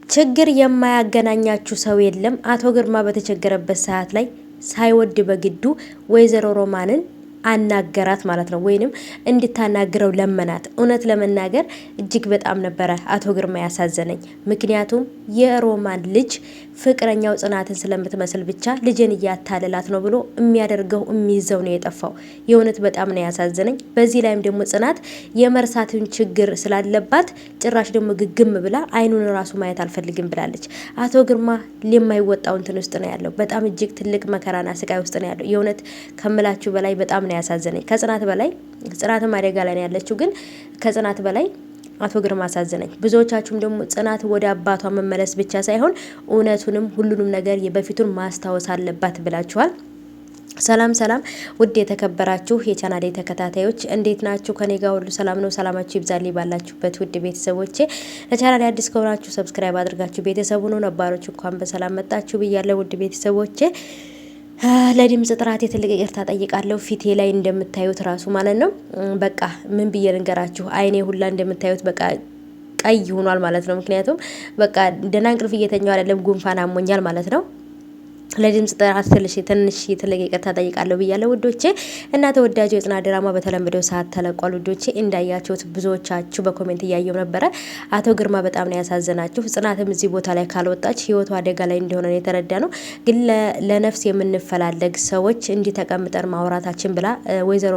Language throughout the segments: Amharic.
ችግር የማያገናኛችሁ ሰው የለም። አቶ ግርማ በተቸገረበት ሰዓት ላይ ሳይወድ በግዱ ወይዘሮ ሮማንን አናገራት ማለት ነው። ወይንም እንድታናግረው ለመናት። እውነት ለመናገር እጅግ በጣም ነበረ አቶ ግርማ ያሳዘነኝ። ምክንያቱም የሮማን ልጅ ፍቅረኛው ጽናትን ስለምትመስል ብቻ ልጅን እያታለላት ነው ብሎ የሚያደርገው የሚይዘው ነው የጠፋው። የእውነት በጣም ነው ያሳዘነኝ። በዚህ ላይም ደግሞ ጽናት የመርሳትን ችግር ስላለባት ጭራሽ ደግሞ ግግም ብላ አይኑን ራሱ ማየት አልፈልግም ብላለች። አቶ ግርማ የማይወጣው እንትን ውስጥ ነው ያለው። በጣም እጅግ ትልቅ መከራና ስቃይ ውስጥ ነው ያለው። የእውነት ከምላችሁ በላይ በጣም ነው ያሳዘነኝ። ከጽናት በላይ ጽናትም አደጋ ላይ ነው ያለችው፣ ግን ከጽናት በላይ አቶ ግርማ አሳዘነኝ። ብዙዎቻችሁም ደግሞ ጽናት ወደ አባቷ መመለስ ብቻ ሳይሆን እውነቱንም ሁሉንም ነገር የበፊቱን ማስታወስ አለባት ብላችኋል። ሰላም ሰላም፣ ውድ የተከበራችሁ የቻናሌ ተከታታዮች እንዴት ናችሁ? ከኔ ጋር ሁሉ ሰላም ነው። ሰላማችሁ ይብዛልኝ ባላችሁበት ውድ ቤተሰቦቼ። ለቻናሌ አዲስ ከሆናችሁ ሰብስክራይብ አድርጋችሁ ቤተሰቡ ነው፣ ነባሮች እንኳን በሰላም መጣችሁ ብያለሁ። ውድ ቤተሰቦቼ ለድምጽ ጥራት ትልቅ ይቅርታ ጠይቃለሁ። ፊቴ ላይ እንደምታዩት ራሱ ማለት ነው በቃ ምን ብዬ ልንገራችሁ፣ አይኔ ሁላ እንደምታዩት በቃ ቀይ ሆኗል ማለት ነው። ምክንያቱም በቃ ደህና እንቅልፍ እየተኛው አይደለም፣ ጉንፋን አሞኛል ማለት ነው። ለድምጽ ጥራት ትንሽ ትልቅ ይቅርታ ጠይቃለሁ ብያለሁ ውዶቼ። እና ተወዳጁ የጽናት ድራማ በተለመደው ሰዓት ተለቋል ውዶቼ። እንዳያችሁት ብዙዎቻችሁ በኮሜንት እያየው ነበረ። አቶ ግርማ በጣም ነው ያሳዘናችሁ። ጽናትም እዚህ ቦታ ላይ ካልወጣች ህይወቱ አደጋ ላይ እንደሆነ ነው የተረዳ ነው። ግን ለነፍስ የምንፈላለግ ሰዎች እንዲህ ተቀምጠን ማውራታችን ብላ ወይዘሮ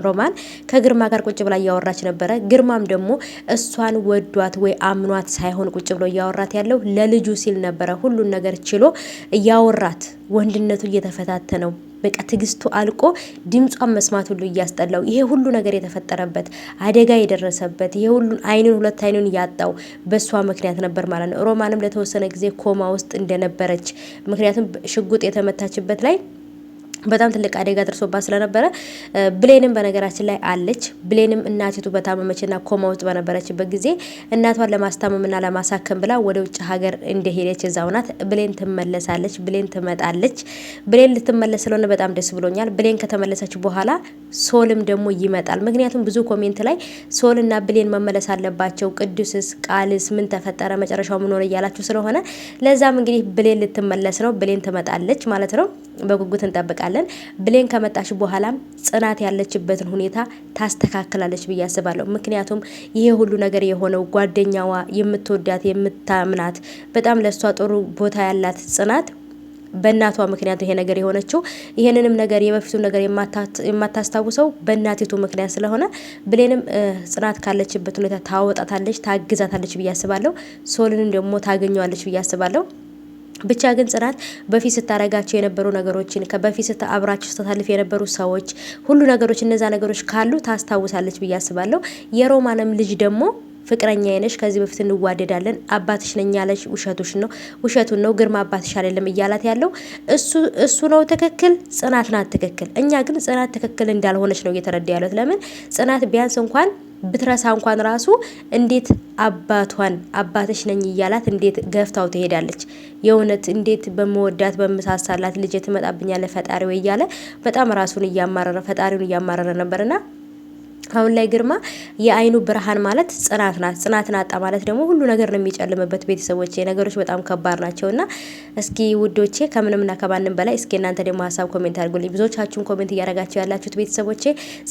ሮማን ከግርማ ጋር ቁጭ ብላ እያወራች ነበረ። ግርማም ደግሞ እሷን ወዷት ወይ አምኗት ሳይሆን ቁጭ ብሎ እያወራት ያለው ለልጁ ሲል ነበረ። ሁሉን ነገር ችሎ እያወራት ወንድነቱ እየተፈታተነው በቃ ትግስቱ አልቆ ድምጿን መስማት ሁሉ እያስጠላው ይሄ ሁሉ ነገር የተፈጠረበት አደጋ የደረሰበት ይሄ ሁሉ ሁለት አይኑን ያጣው በሷ ምክንያት ነበር ማለት ነው። ሮማንም ለተወሰነ ጊዜ ኮማ ውስጥ እንደነበረች ምክንያቱም ሽጉጥ የተመታችበት ላይ በጣም ትልቅ አደጋ ደርሶባት ስለነበረ ብሌንም በነገራችን ላይ አለች። ብሌንም እናቲቱ በታመመችና ኮማ ውስጥ በነበረችበት ጊዜ እናቷን ለማስታመምና ለማሳከም ብላ ወደ ውጭ ሀገር እንደሄደች እዛው ናት። ብሌን ትመለሳለች፣ ብሌን ትመጣለች። ብሌን ልትመለስ ስለሆነ በጣም ደስ ብሎኛል። ብሌን ከተመለሰች በኋላ ሶልም ደግሞ ይመጣል። ምክንያቱም ብዙ ኮሜንት ላይ ሶልና ብሌን መመለስ አለባቸው፣ ቅዱስስ ቃልስ ምን ተፈጠረ መጨረሻው ምን ሆነ እያላችሁ ስለሆነ ለዛም እንግዲህ ብሌን ልትመለስ ነው። ብሌን ትመጣለች ማለት ነው። በጉጉት እንጠብቃለን። ብሌን ከመጣሽ በኋላም ጽናት ያለችበትን ሁኔታ ታስተካክላለች ብዬ አስባለሁ። ምክንያቱም ይሄ ሁሉ ነገር የሆነው ጓደኛዋ የምትወዳት የምታምናት በጣም ለሷ ጥሩ ቦታ ያላት ጽናት በእናቷ ምክንያት ይሄ ነገር የሆነችው ይሄንንም ነገር የበፊቱ ነገር የማታስታውሰው በእናቲቱ ምክንያት ስለሆነ ብሌንም ጽናት ካለችበት ሁኔታ ታወጣታለች፣ ታግዛታለች ብዬ አስባለሁ። ሶልንን ደግሞ ታገኘዋለች ብዬ አስባለሁ። ብቻ ግን ጽናት በፊት ስታረጋቸው የነበሩ ነገሮችን በፊት አብራቸው ስታልፍ የነበሩ ሰዎች ሁሉ ነገሮች እነዛ ነገሮች ካሉ ታስታውሳለች ብዬ አስባለሁ። የሮማንም ልጅ ደግሞ ፍቅረኛ የነሽ ከዚህ በፊት እንዋደዳለን አባትሽ ነኝ ያለሽ ውሸቱን ነው ግርማ አባትሽ አይደለም እያላት ያለው እሱ ነው ትክክል፣ ጽናት ናት ትክክል። እኛ ግን ጽናት ትክክል እንዳልሆነች ነው እየተረዳ ያለው። ለምን ጽናት ቢያንስ እንኳን ብትረሳ እንኳን ራሱ እንዴት አባትሽ ነኝ እያላት እንዴት ገፍታው ትሄዳለች? የእውነት እንዴት በመወዳት በመሳሳላት ልጅ ትመጣብኛለ ፈጣሪ ወይ እያለ በጣም ራሱን እያማረረ ፈጣሪውን እያማረረ ነበርና አሁን ላይ ግርማ የአይኑ ብርሃን ማለት ጽናት ናት። ጽናትን አጣ ማለት ደግሞ ሁሉ ነገር ነው የሚጨልምበት። ቤተሰቦቼ ነገሮች በጣም ከባድ ናቸውና እስኪ ውዶቼ ከምንምና ከማንም በላይ እስኪ እናንተ ደግሞ ሀሳብ ኮሜንት አድርጉልኝ። ብዙዎቻችሁን ኮሜንት እያደረጋችሁ ያላችሁት ቤተሰቦቼ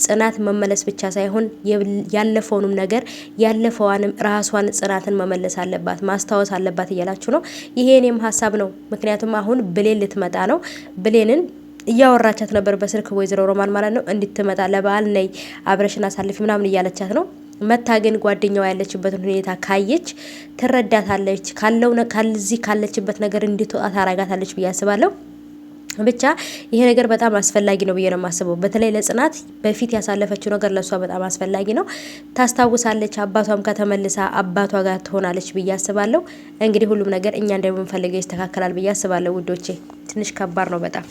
ጽናት መመለስ ብቻ ሳይሆን ያለፈውንም ነገር ያለፈዋንም ራሷን ጽናትን መመለስ አለባት ማስታወስ አለባት እያላችሁ ነው። ይሄ እኔም ሀሳብ ነው። ምክንያቱም አሁን ብሌን ልትመጣ ነው። ብሌንን እያወራቻት ነበር በስልክ ወይዘሮ ሮማን ማለት ነው። እንድትመጣ ለበዓል ነይ አብረሽና አሳልፊ ምናምን እያለቻት ነው። መታ ግን ጓደኛዋ ያለችበትን ሁኔታ ካየች ትረዳታለች። ከዚህ ካለችበት ነገር እንድትወጣ ታረጋታለች ብዬ አስባለሁ። ብቻ ይሄ ነገር በጣም አስፈላጊ ነው ብዬ ነው የማስበው። በተለይ ለጽናት በፊት ያሳለፈችው ነገር ለሷ በጣም አስፈላጊ ነው። ታስታውሳለች። አባቷም ከተመልሳ አባቷ ጋር ትሆናለች ብዬ አስባለሁ። እንግዲህ ሁሉም ነገር እኛ እንደምንፈልገው ይስተካከላል ብዬ አስባለሁ ውዶቼ። ትንሽ ከባድ ነው በጣም